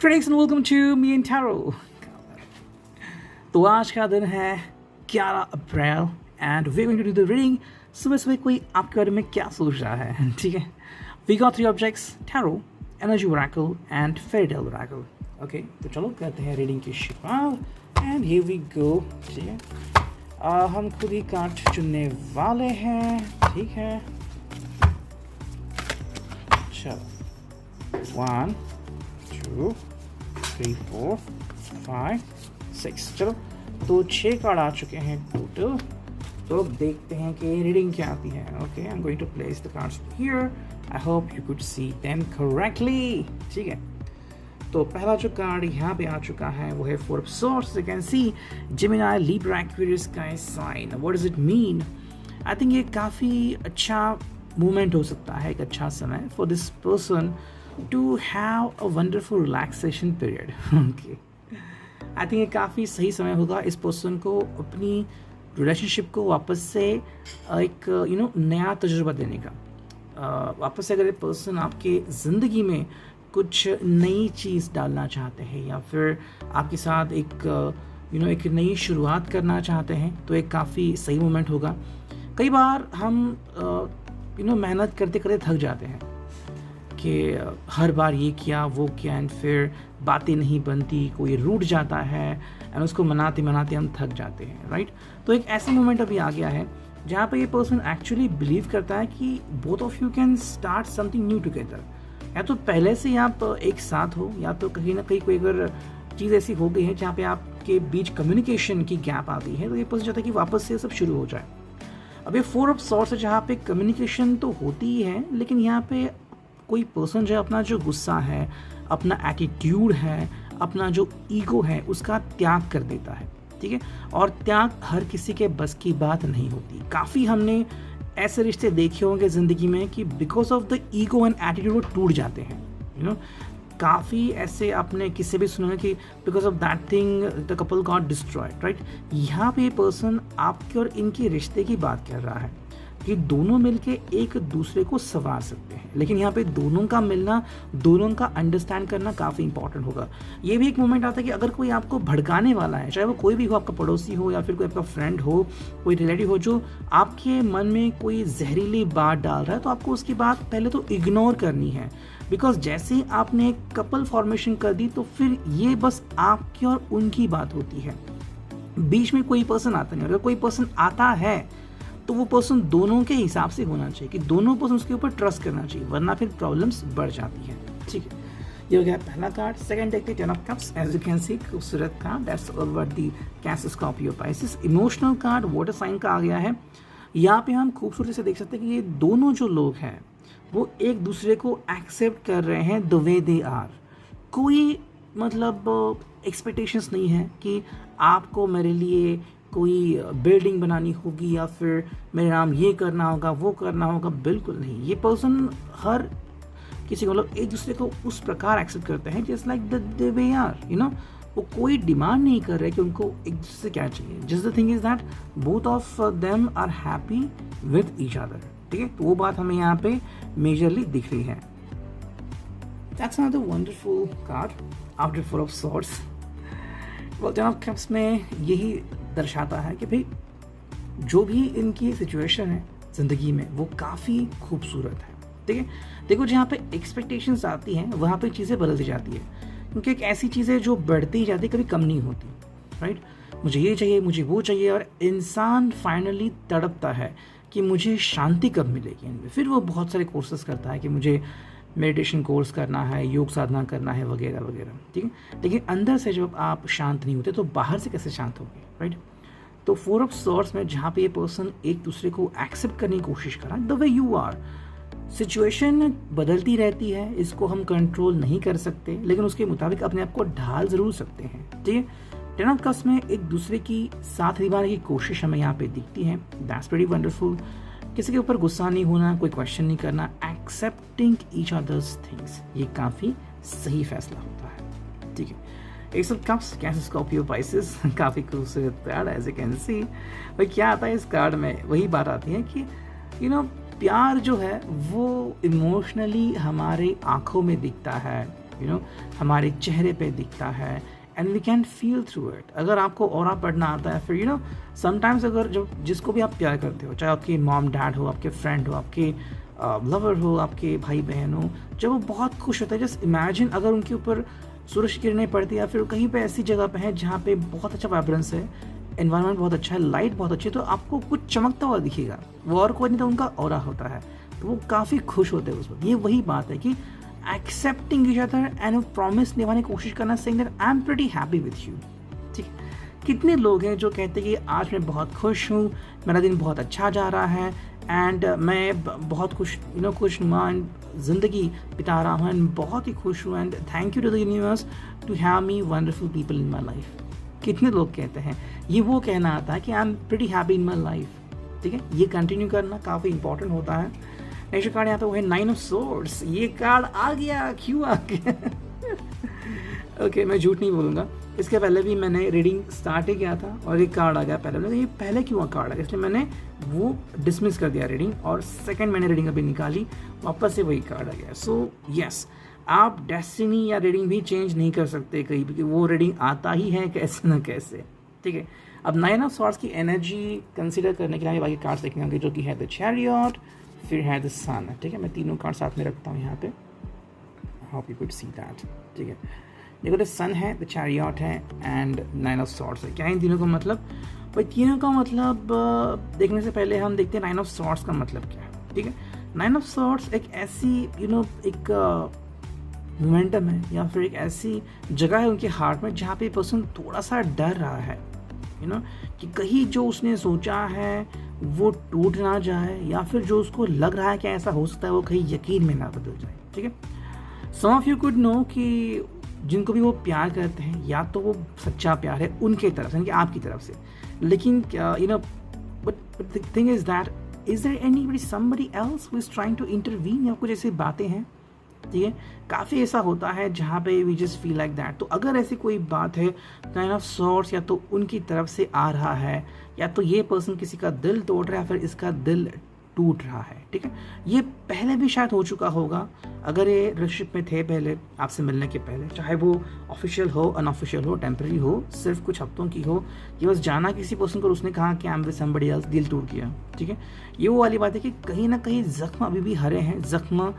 Critics and welcome to me and Taro. तो आज का दिन है 11 April and we going to do the reading. सुबह सुबह कोई आपके बारे में क्या सोच रहा है, ठीक है. We got 3 objects, tarot, energy oracle and fairy tale oracle. Okay, तो चलो करते हैं रीडिंग की शुरुआत एंड हियर वी गो. ठीक है, हम खुद ही कार्ड चुनने वाले हैं, ठीक है. चलो 1 2 3 4 5 6. चलो तो 6 कार्ड आ चुके हैं टोटल. तो देखते हैं कि रीडिंग क्या आती है. Okay, I am going to place the cards here. I hope you could see them correctly. ठीक है, तो पहला जो कार्ड यहाँ पे आ चुका है वो है 4 of swords. You can see Gemini, Libra, Aquarius का sign. What does it mean? I think ये काफ़ी अच्छा मोमेंट हो सकता है, एक अच्छा समय for this person to have a wonderful relaxation period. Okay, I think ये काफ़ी सही समय होगा इस पर्सन को अपनी रिलेशनशिप को वापस से एक नया तजुर्बा देने का. वापस से अगर एक पर्सन आपके ज़िंदगी में कुछ नई चीज़ डालना चाहते हैं या फिर आपके साथ एक नई शुरुआत करना चाहते हैं तो एक काफ़ी सही मोमेंट होगा. कई बार हम मेहनत करते करते थक जाते हैं कि हर बार ये किया वो किया एंड फिर बातें नहीं बनती, कोई रूठ जाता है एंड उसको मनाते मनाते हम थक जाते हैं, राइट. तो एक ऐसा मोमेंट अभी आ गया है जहाँ पे ये पर्सन एक्चुअली बिलीव करता है कि both of you can start something new together. या तो पहले से आप एक साथ हो या तो कहीं ना कहीं कोई अगर चीज़ ऐसी हो गई है जहाँ पे आपके बीच कम्युनिकेशन की गैप आ गई है तो ये पर्सन चाहता है कि वापस से सब शुरू हो जाए. अब ये 4 ऑफ सॉर्ड्स है जहाँ पे कम्युनिकेशन तो होती ही है लेकिन यहाँ पे कोई पर्सन जो अपना जो गुस्सा है, अपना एटीट्यूड है, अपना जो ईगो है उसका त्याग कर देता है. ठीक है, और त्याग हर किसी के बस की बात नहीं होती. काफ़ी हमने ऐसे रिश्ते देखे होंगे ज़िंदगी में कि because of the ego and attitude वो टूट जाते हैं. काफ़ी ऐसे आपने किससे भी सुना है कि because of that thing the couple got destroyed, right. यहाँ पे ये पर्सन आपके और इनके रिश्ते की बात कर रहा है कि दोनों मिलके एक दूसरे को संवार सकते हैं. लेकिन यहाँ पे दोनों का मिलना, दोनों का अंडरस्टैंड करना काफ़ी इंपॉर्टेंट होगा. ये भी एक मोमेंट आता है कि अगर कोई आपको भड़काने वाला है, चाहे वो कोई भी हो, आपका पड़ोसी हो या फिर कोई आपका फ्रेंड हो, कोई रिलेटिव हो जो आपके मन में कोई जहरीली बात डाल रहा है तो आपको उसकी बात पहले तो इग्नोर करनी है. बिकॉज जैसे ही आपने कपल फॉर्मेशन कर दी तो फिर ये बस आपकी और उनकी बात होती है. बीच में कोई पर्सन आता नहीं. अगर कोई पर्सन आता है तो वो पर्सन दोनों के हिसाब से होना चाहिए कि दोनों पर्सन उसके ऊपर ट्रस्ट करना चाहिए, वरना फिर प्रॉब्लम्स बढ़ जाती हैं. ठीक है, ये हो गया पहला कार्ड. सेकंड देखते हैं 10 of cups. As you can see खूबसूरत card, that's over the Cancer, Scorpio, Pisces. Emotional card water sign का आ गया है. यहाँ पे हम खूबसूरती से देख सकते हैं कि ये दोनों जो लोग हैं वो एक दूसरे को एक्सेप्ट कर रहे हैं द वे दे आर. कोई मतलब एक्सपेक्टेशंस नहीं है कि आपको मेरे लिए कोई बिल्डिंग बनानी होगी या फिर मेरे नाम ये करना होगा वो करना होगा. बिल्कुल नहीं. ये पर्सन हर किसी को मतलब एक दूसरे को उस प्रकार एक्सेप्ट करते हैं just like the way are. वो कोई डिमांड नहीं कर रहे कि उनको एक दूसरे से क्या चाहिए. Just the thing is that both of them are happy with each other. ठीक है, तो वो बात हमें यहाँ पे मेजरली दिख रही है. That's another wonderful card after 4 of swords. Ten of Cups में यही दर्शाता है कि भाई जो भी इनकी सिचुएशन है ज़िंदगी में वो काफ़ी खूबसूरत है. ठीक है, देखो जहाँ पे एक्सपेक्टेशंस आती हैं वहाँ पे चीज़ें बदलती जाती है क्योंकि एक ऐसी चीज़ें जो बढ़ती जाती कभी कम नहीं होती, राइट. मुझे ये चाहिए, मुझे वो चाहिए और इंसान फाइनली तड़पता है कि मुझे शांति कब मिलेगी. फिर वो बहुत सारे कोर्सेस करता है कि मुझे मेडिटेशन कोर्स करना है, योग साधना करना है वगैरह वगैरह. ठीक है, लेकिन अंदर से जब आप शांत नहीं होते तो बाहर से कैसे शांत होंगे, राइट. तो 4 ऑफ सॉर्ड्स में जहाँ पे ये पर्सन एक दूसरे को एक्सेप्ट करने की कोशिश कर रहा है the way you are. Situation बदलती रहती है, इसको हम कंट्रोल नहीं कर सकते लेकिन उसके मुताबिक अपने आप को ढाल ज़रूर सकते हैं. ठीक है, 10 ऑफ कप्स में एक दूसरे की साथ निभाने की कोशिश हमें यहाँ पे दिखती है. That's very wonderful. किसी के ऊपर गुस्सा नहीं होना, कोई क्वेश्चन नहीं करना, एक्सेप्टिंग ईच अदर्स थिंग्स, ये काफ़ी सही फैसला होता है. ठीक है, ace of cups, Cancer, Scorpio, Pisces. काफ़ी खूबसूरत card as you can see. भाई क्या आता है इस कार्ड में, वही बात आती है कि प्यार जो है वो इमोशनली हमारे आँखों में दिखता है, हमारे चेहरे पे दिखता है and we can feel through it. अगर आपको ऑरा पढ़ना आता है, फिर समटाइम्स अगर जो जिसको भी आप प्यार करते हो, चाहे आपके मॉम डैड हो, आपके फ्रेंड हो, आपके लवर हो, आपके भाई बहन हो, जब वो बहुत खुश होता है, जस्ट इमेजिन अगर उनके ऊपर सूरज की किरणें पड़ती है या फिर कहीं पे ऐसी जगह पे है जहाँ पे बहुत अच्छा वाइब्रेंस है, एनवायरनमेंट बहुत अच्छा है, लाइट बहुत अच्छी है, तो आपको कुछ चमकता हुआ दिखेगा। वो और कोई नहीं तो उनका ऑरा होता है, तो वो काफ़ी खुश होते हैं उस वक्त। ये वही बात है कि accepting each other and promise निभाने की कोशिश करना, saying that I am pretty happy with you. ठीक, कितने लोग हैं जो कहते हैं कि आज मैं बहुत खुश हूँ, मेरा दिन बहुत अच्छा जा रहा है एंड मैं बहुत खुशनुमा ज़िंदगी बिता रहा हूँ एंड बहुत ही खुश हूँ and thank you to the universe to have me wonderful people in my life. कितने लोग कहते हैं, ये वो कहना आता है कि I am pretty happy in my life. ठीक है, ये कंटिन्यू करना काफ़ी इंपॉर्टेंट होता है। नेक्स्ट कार्ड यहाँ पे वो है 9 ऑफ सोर्ड्स। ये कार्ड आ गया, क्यों आ गया? ओके, मैं झूठ नहीं बोलूँगा, इसके पहले भी मैंने रीडिंग स्टार्ट ही किया था और एक कार्ड आ गया पहले। मैंने ये पहले क्यों कार्ड आ गया, इसलिए मैंने वो डिसमिस कर दिया रीडिंग, और सेकंड मैंने रीडिंग अभी निकाली, वापस से वही कार्ड आ गया। सो यस, आप डेस्टिनी या रीडिंग भी चेंज नहीं कर सकते कहीं भी, वो रीडिंग आता ही है कैसे ना कैसे। ठीक है, अब 9 ऑफ सॉर्ड्स की एनर्जी कंसिडर करने के लिए बाकी कार्ड्स देखने होंगे, जो कि है द चैरियट, फिर है द सन। ठीक है, मैं तीनों कार्ड साथ में रखता हूँ यहाँ पे, hope you could see that. ठीक है, देखो, द सन है, द चैरियट है एंड 9 ऑफ सॉर्ड्स है। क्या है इन तीनों का मतलब? भाई तीनों का मतलब देखने से पहले हम देखते हैं 9 ऑफ सॉर्ड्स का मतलब क्या है। ठीक है, 9 ऑफ सॉर्ड्स एक ऐसी एक मोमेंटम है या फिर एक ऐसी जगह है उनके हार्ट में जहाँ पे पर्सन थोड़ा सा डर रहा है, कि कहीं जो उसने सोचा है वो टूट ना जाए, या फिर जो उसको लग रहा है कि ऐसा हो सकता है वो कहीं यकीन में ना बदल जाए। ठीक है, सम ऑफ यू कुड नो कि जिनको भी वो प्यार करते हैं, या तो वो सच्चा प्यार है उनके तरफ से, यानी कि आपकी तरफ से, लेकिन but the thing is that is there anybody somebody else who is trying to intervene, या कुछ ऐसी बातें हैं। ठीक है, काफ़ी ऐसा होता है जहाँ पे we just feel like that. तो अगर ऐसी कोई बात है, काइंड ऑफ सॉर्ट्स या तो उनकी तरफ से आ रहा है, या तो ये पर्सन किसी का दिल तोड़ रहा है, फिर इसका दिल टूट रहा है। ठीक है, ये पहले भी शायद हो चुका होगा, अगर ये रिलेशनशिप में थे पहले, आपसे मिलने के पहले, चाहे वो ऑफिशियल हो, अनऑफिशियल हो, टेम्पररी हो, सिर्फ कुछ हफ्तों की हो, ये बस जाना किसी पर्सन को, उसने कहा कि I am with somebody else, दिल टूट गया। ठीक है, ये वो वाली बात है कि कहीं ना कहीं जख्म अभी भी हरे हैं, जख्म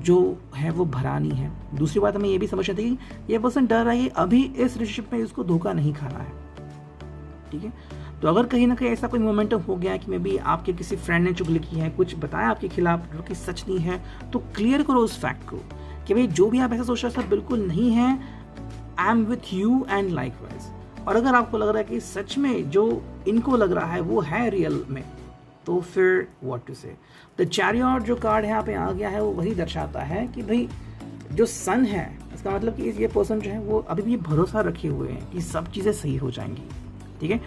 जो है वो भरा नहीं है। दूसरी बात हमें ये भी समझ आती है कि ये पर्सन डर रहा है अभी इस रिलेशनशिप में उसको धोखा नहीं खाना है। ठीक है, तो अगर कहीं ना कहीं ऐसा कोई मोमेंटम हो गया कि मे बी आपके किसी फ्रेंड ने चुगली की है, कुछ बताया आपके खिलाफ जो कि सच नहीं है, तो क्लियर करो उस फैक्ट को कि भाई जो भी आप ऐसा सोच रहे हैं बिल्कुल नहीं है, I am with you and likewise. और अगर आपको लग रहा है कि सच में जो इनको लग रहा है वो है रियल में, तो फिर व्हाट टू से। द चैरियट जो कार्ड यहाँ पे आ गया है, वो वही दर्शाता है कि भाई जो सन है, इसका मतलब कि ये पर्सन जो है वो अभी भी भरोसा रखे हुए हैं कि सब चीज़ें सही हो जाएंगी। ठीक है,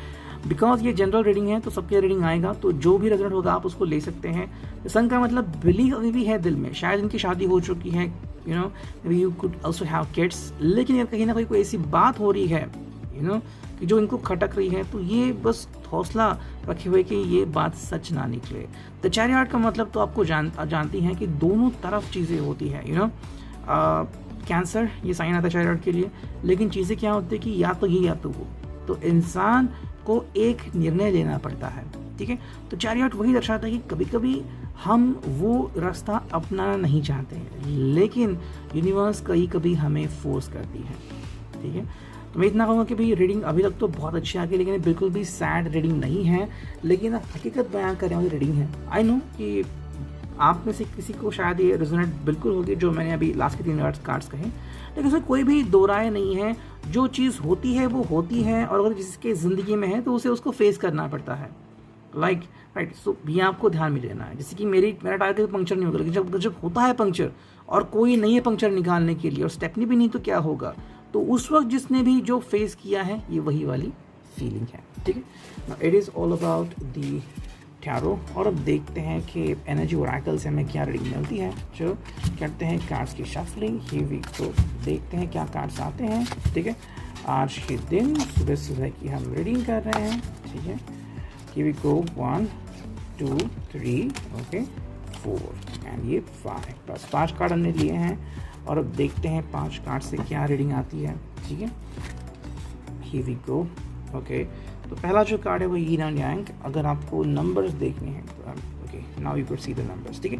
बिकॉज ये जनरल रीडिंग है तो सबके रीडिंग आएगा, तो जो भी रेजोनेट होगा आप उसको ले सकते हैं। सन का मतलब बिलीव अभी भी है दिल में, शायद इनकी शादी हो चुकी है, you could also have kids, लेकिन यार कहीं ना कहीं कोई ऐसी बात हो रही है कि जो इनको खटक रही है, तो ये बस हौसला रखे हुए कि ये बात सच ना निकले। द चैरियट का मतलब तो आपको जानती हैं कि दोनों तरफ चीज़ें होती है। कैंसर ये साइन आता है चैरियट के लिए, लेकिन चीज़ें क्या होती है कि या तो ये या तो वो, तो इंसान को एक निर्णय लेना पड़ता है। ठीक है, तो चैरियट वही दर्शाता है कि कभी कभी हम वो रास्ता अपनाना नहीं चाहते हैं, लेकिन यूनिवर्स कभी कभी हमें फोर्स करती है। ठीक है, तो मैं इतना कहूँगा कि भाई रीडिंग अभी तक तो बहुत अच्छी आ गई, लेकिन बिल्कुल भी सैड रीडिंग नहीं है, लेकिन हकीकत बयान करने वाली रीडिंग है। आई नो कि आप में से किसी को शायद ये रेजोनेट बिल्कुल होगी जो मैंने अभी लास्ट के 3 कार्ड्स कहे, लेकिन उसमें कोई भी दो राय नहीं है। जो चीज़ होती है वो होती है, और अगर जिसके ज़िंदगी में है तो उसे उसको फेस करना पड़ता है। राइट, सो ये आपको ध्यान में लेना है। जैसे कि मेरा टायर कभी पंक्चर नहीं होगा, लेकिन जब होता है पंक्चर और कोई नहीं है पंक्चर निकालने के लिए, और स्टेपनी भी नहीं, तो क्या होगा? तो उस वक्त जिसने भी जो फेस किया है, ये वही वाली फीलिंग है। ठीक है, it is all about the tarot. और अब देखते हैं कि एनर्जी ओरेकल से हमें क्या रीडिंग मिलती है। जो करते हैं कार्ड्स की शफलिंग, ही वी को देखते हैं क्या कार्ड्स आते हैं। ठीक है, आज के दिन सुबह सुबह की हम रीडिंग कर रहे हैं। ठीक है, ही वी गो 1 2 3 ओके 4 एंड ये 5, बस 5 कार्ड हमने लिए हैं। और अब देखते हैं 5 कार्ड से क्या रीडिंग आती है, ठीक है। Here we go. ओके, तो पहला जो कार्ड है वो यीन और यांग। अगर आपको नंबर्स देखने हैं तो okay, now you can see the numbers, ठीक है।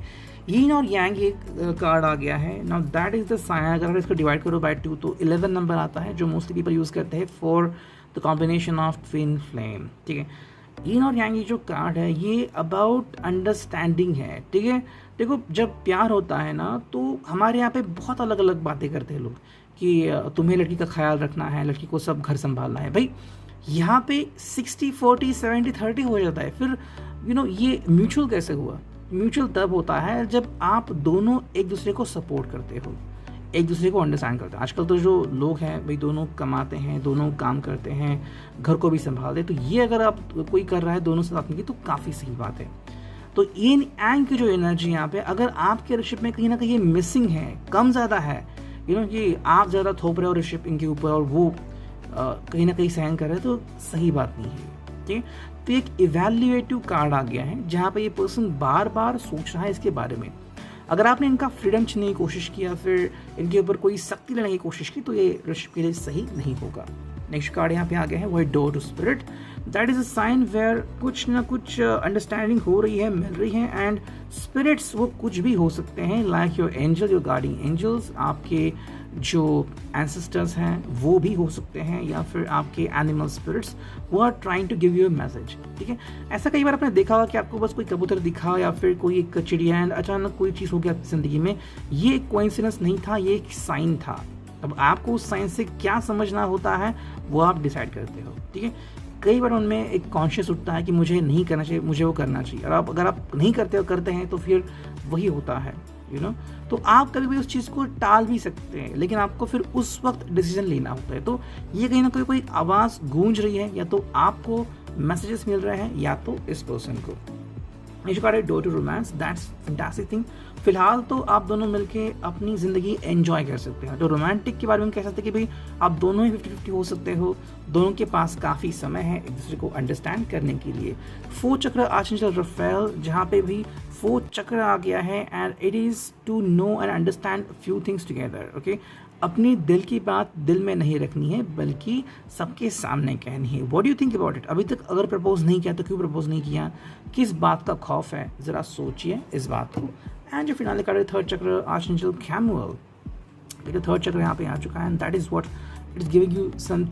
यीन और यांग एक कार्ड आ गया है। Now that is the sign. अगर आप इसको डिवाइड करो बाय 2 तो 11 नंबर आता है, जो मोस्टली पीपल यूज़ करते हैं for the combination of twin flame, ठीक है। यीन और यांग ये जो कार्ड है ये अबाउट अंडरस्टैंडिंग है, ठीक है। देखो, जब प्यार होता है ना तो हमारे यहाँ पे बहुत अलग अलग बातें करते हैं लोग कि तुम्हें लड़की का ख्याल रखना है, लड़की को सब घर संभालना है। भाई यहाँ पे 60-40 70-30 हो जाता है। फिर ये म्यूचुअल कैसे हुआ? म्यूचुअल तब होता है जब आप दोनों एक दूसरे को सपोर्ट करते हो, एक दूसरे को अंडरस्टैंड करते हैं। आजकल तो जो लोग हैं भाई दोनों कमाते हैं, दोनों काम करते हैं, घर को भी संभालते हैं, तो ये अगर आप कोई कर रहा है दोनों से बात की तो काफ़ी सही बात है। तो यीन यांग की जो एनर्जी यहाँ पे अगर आपके रिलेशनशिप में कहीं ना कहीं मिसिंग है, कम ज़्यादा है, कि आप ज़्यादा थोप रहे हो रिलेशनशिप इनके ऊपर और वो कहीं ना कहीं सहन कर रहे हैं, तो सही बात नहीं है, ठीक है। तो एक इवैल्यूएटिव कार्ड आ गया है जहाँ पे ये पर्सन बार बार सोच रहा है इसके बारे में। अगर आपने इनका फ्रीडम छीनने की कोशिश की या फिर इनके ऊपर कोई सख्ती लेने की कोशिश की तो ये रिलेशनशिप के लिए सही नहीं होगा। नेक्स्ट कार्ड यहाँ पे आ गया है वो है door to spirit. That is a sign where कुछ ना कुछ अंडरस्टैंडिंग हो रही है, मिल रही है। एंड स्पिरिट्स वो कुछ भी हो सकते हैं, like your angel, your guardian angels, आपके जो एंसेस्टर्स हैं वो भी हो सकते हैं, या फिर आपके एनिमल स्पिरिट्स, वो are trying to give you a message, ठीक है। ऐसा कई बार आपने देखा होगा कि आपको बस कोई कबूतर दिखा या फिर कोई एक चिड़िया एंड अचानक कोई चीज़ हो गया आपकी ज़िंदगी में। ये एक कोइंसिडेंस नहीं था, ये एक साइन था। अब आपको उस साइन से क्या समझना होता है वो आप डिसाइड करते हो, ठीक है। कई बार उनमें एक कॉन्शियस उठता है कि मुझे नहीं करना चाहिए, मुझे वो करना चाहिए, और आप अगर आप नहीं करते हो करते हैं तो फिर वही होता है, तो आप कभी भी उस चीज़ को टाल भी सकते हैं, लेकिन आपको फिर उस वक्त डिसीजन लेना होता है। तो ये कहीं ना कहीं कोई आवाज़ गूंज रही है, या तो आपको मैसेजेस मिल रहे हैं या तो इस पर्सन को। इस कार्ड है door to romance. That's fantastic thing. फिलहाल तो आप दोनों मिलके अपनी ज़िंदगी एंजॉय कर सकते हैं। तो रोमांटिक के बारे में कह सकते हैं कि भाई आप दोनों ही 50-50 हो सकते हो, दोनों के पास काफ़ी समय है एक दूसरे को अंडरस्टैंड करने के लिए। 4 चक्र आर्चएंजल रफेल, जहाँ पे भी 4 चक्र आ गया है, and it is to know and understand few things together, okay. अपनी दिल की बात दिल में नहीं रखनी है, बल्कि सबके सामने कहनी है। What do you think about it? अभी तक अगर प्रपोज नहीं किया तो क्यों प्रपोज नहीं किया? किस बात का खौफ है? ज़रा सोचिए इस बात को। एंड जो फिनाले कार्ड है थर्ड चक्र आर्चएंजल कैमुअल। देखिए थर्ड चक्र यहाँ पे आ चुका है, and that is what it is giving you some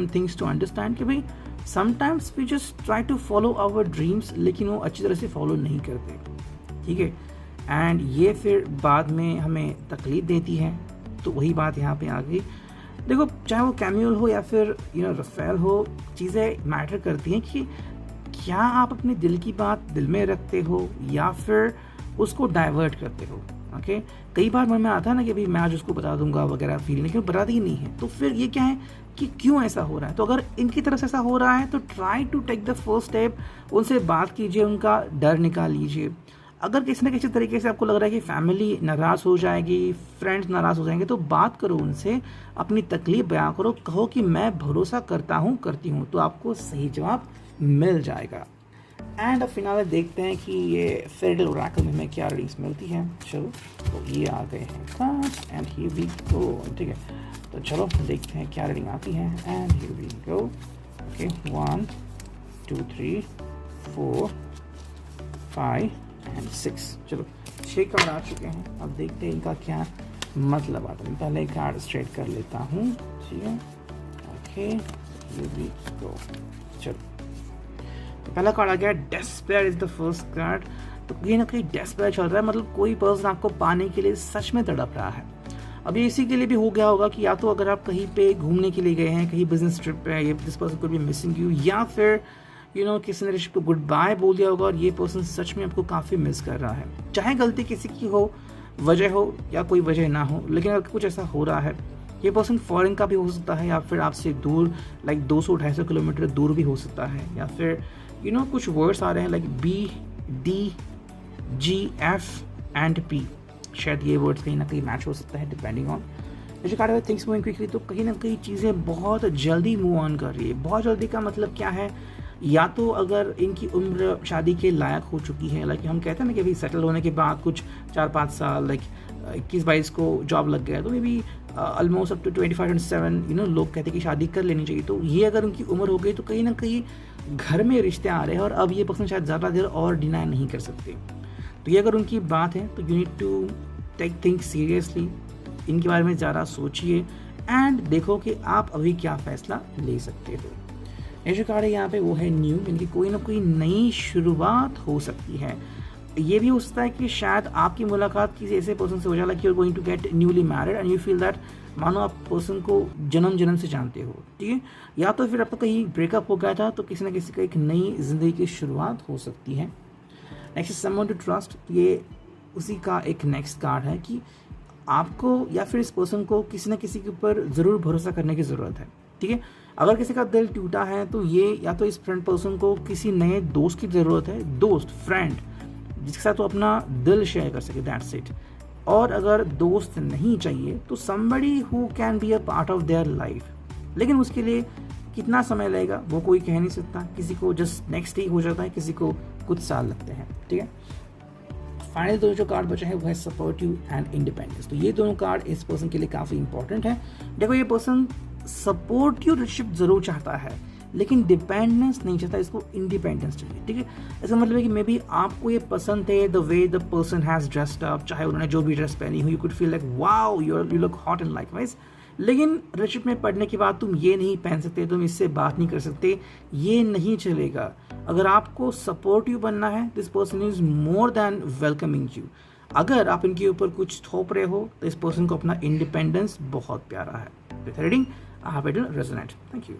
things to understand कि भाई sometimes we just try to follow our dreams, लेकिन वो अच्छी तरह से फॉलो नहीं करते, ठीक है। एंड ये फिर बाद में हमें तकलीफ देती है। तो वही बात यहाँ पे आ गई। देखो, चाहे वो कैमुअल हो या फिर रफेल हो, चीज़ें मैटर करती हैं कि क्या आप अपने दिल की बात दिल में रखते हो या फिर उसको डाइवर्ट करते हो, ओके। कई बार मन में आता है ना कि भाई मैं आज उसको बता दूंगा वगैरह, फील, लेकिन बताती ही नहीं है। तो फिर ये क्या है कि क्यों ऐसा हो रहा है? तो अगर इनकी तरफ से ऐसा हो रहा है तो try to take the first step, उनसे बात कीजिए, उनका डर निकाल लीजिए। अगर किसी न किसी तरीके से आपको लग रहा है कि फैमिली नाराज़ हो जाएगी, फ्रेंड्स नाराज़ हो जाएंगे, तो बात करो उनसे, अपनी तकलीफ बयां करो, कहो कि मैं भरोसा करता हूँ, करती हूँ, तो आपको सही जवाब मिल जाएगा। एंड अब फिनाले देखते हैं कि ये फेरिडल ओरेकल में हमें क्या रीडिंग्स मिलती है। चलो, तो ये आ गए हैं cards and here we go, ठीक है। तो चलो देखते हैं क्या रीडिंग आती है, and here we go. Okay, 1 2 3 4 5 and 6। चलो 6 कार्ड आ चुके हैं। अब देखते हैं इनका क्या मतलब आता है। पहले कार्ड स्ट्रेट कर लेता हूँ, ठीक है। Okay, here we go. चलो, तो पहला कार्ड आ गया despair is the first card. तो कहीं ना कहीं डेस्पेयर चल रहा है, मतलब कोई पर्सन आपको पाने के लिए सच में तड़प रहा है। अब ये इसी के लिए भी हो गया होगा कि या तो अगर आप कहीं पे घूमने के लिए गए हैं, कहीं बिजनेस ट्रिप पे, ये this person could be missing you, या फिर किसी ने रिश्ते को गुड बाय बोल दिया होगा और ये पर्सन सच में आपको काफ़ी मिस कर रहा है। चाहे गलती किसी की हो, वजह हो या कोई वजह ना हो, लेकिन अगर कुछ ऐसा हो रहा है, ये पर्सन फॉरेन का भी हो सकता है, या फिर आपसे दूर लाइक 200-250 किलोमीटर दूर भी हो सकता है, या फिर कुछ वर्ड्स आ रहे हैं लाइक BDGF एंड P, शायद ये वर्ड्स कहीं ना कहीं मैच हो सकता है डिपेंडिंग ऑन जो कार्ड है थिंग्स मूविंग क्विकली। तो कहीं ना कहीं चीज़ें बहुत जल्दी मूव ऑन कर रही है। बहुत जल्दी का मतलब क्या है या तो अगर इनकी उम्र शादी के लायक हो चुकी है, लाइक हम कहते हैं ना कि अभी सेटल होने के बाद कुछ 4-5 साल, लाइक 21-22 को जॉब लग गया तो maybe almost up to 25-27 लोग कहते हैं कि शादी कर लेनी चाहिए। तो ये अगर उनकी उम्र हो गई तो कहीं ना कहीं घर में रिश्ते आ रहे हैं और अब ये पर्सन शायद ज़्यादा देर और डिनाई नहीं कर सकते। तो ये अगर उनकी बात है तो you need to take think seriously, इनके बारे में ज़्यादा सोचिए एंड देखो कि आप अभी क्या फ़ैसला ले सकते हो। ये जो कार्ड है यहाँ पे वो है न्यू, इनकी कोई ना कोई नई शुरुआत हो सकती है। ये भी हो सकता है कि शायद आपकी मुलाकात किसी ऐसे पर्सन से हो जाए कि you are going to get newly married and you feel that मानो आप पर्सन को जन्म से जानते हो, ठीक है। या तो फिर आपका कहीं ब्रेकअप हो गया था तो किसी ना किसी का एक नई जिंदगी की शुरुआत हो सकती है। Next is someone to trust, ये उसी का एक नेक्स्ट कार्ड है कि आपको या फिर इस पर्सन को किसी न किसी के ऊपर ज़रूर भरोसा करने की ज़रूरत है, ठीक है। अगर किसी का दिल टूटा है तो ये या तो इस फ्रेंड पर्सन को किसी नए दोस्त की ज़रूरत है, दोस्त फ्रेंड जिसके साथ वो अपना दिल शेयर कर सके, दैट्स इट। और अगर दोस्त नहीं चाहिए तो somebody who can be a part of their life, लेकिन उसके लिए कितना समय लगेगा वो कोई कह नहीं सकता। किसी को जस्ट नेक्स्ट डे हो जाता है, किसी को कुछ साल लगते हैं, ठीक है। फाइनल दो जो कार्ड बचा है वो है सपोर्टिव एंड इंडिपेंडेंस। तो ये दोनों कार्ड इस पर्सन के लिए काफ़ी इंपॉर्टेंट है। देखो ये पर्सन सपोर्टिव रिलेशनशिप जरूर चाहता है लेकिन डिपेंडेंस नहीं चाहता, इसको इंडिपेंडेंस चाहिए, ठीक है। इसका मतलब है कि मे बी आपको ये पसंद है the way the person has dressed up, चाहे उन्होंने जो भी ड्रेस पहनी हुई, you could feel like wow you look hot and like wise. लेकिन रिलेशनशिप में पढ़ने के बाद तुम ये नहीं पहन सकते, तुम इससे बात नहीं कर सकते, ये नहीं चलेगा। अगर आपको सपोर्टिव बनना है this person is more than welcoming you. अगर आप इनके ऊपर कुछ थोप रहे हो तो इस पर्सन को अपना इंडिपेंडेंस बहुत प्यारा है। With reading I have it resonate. Thank you.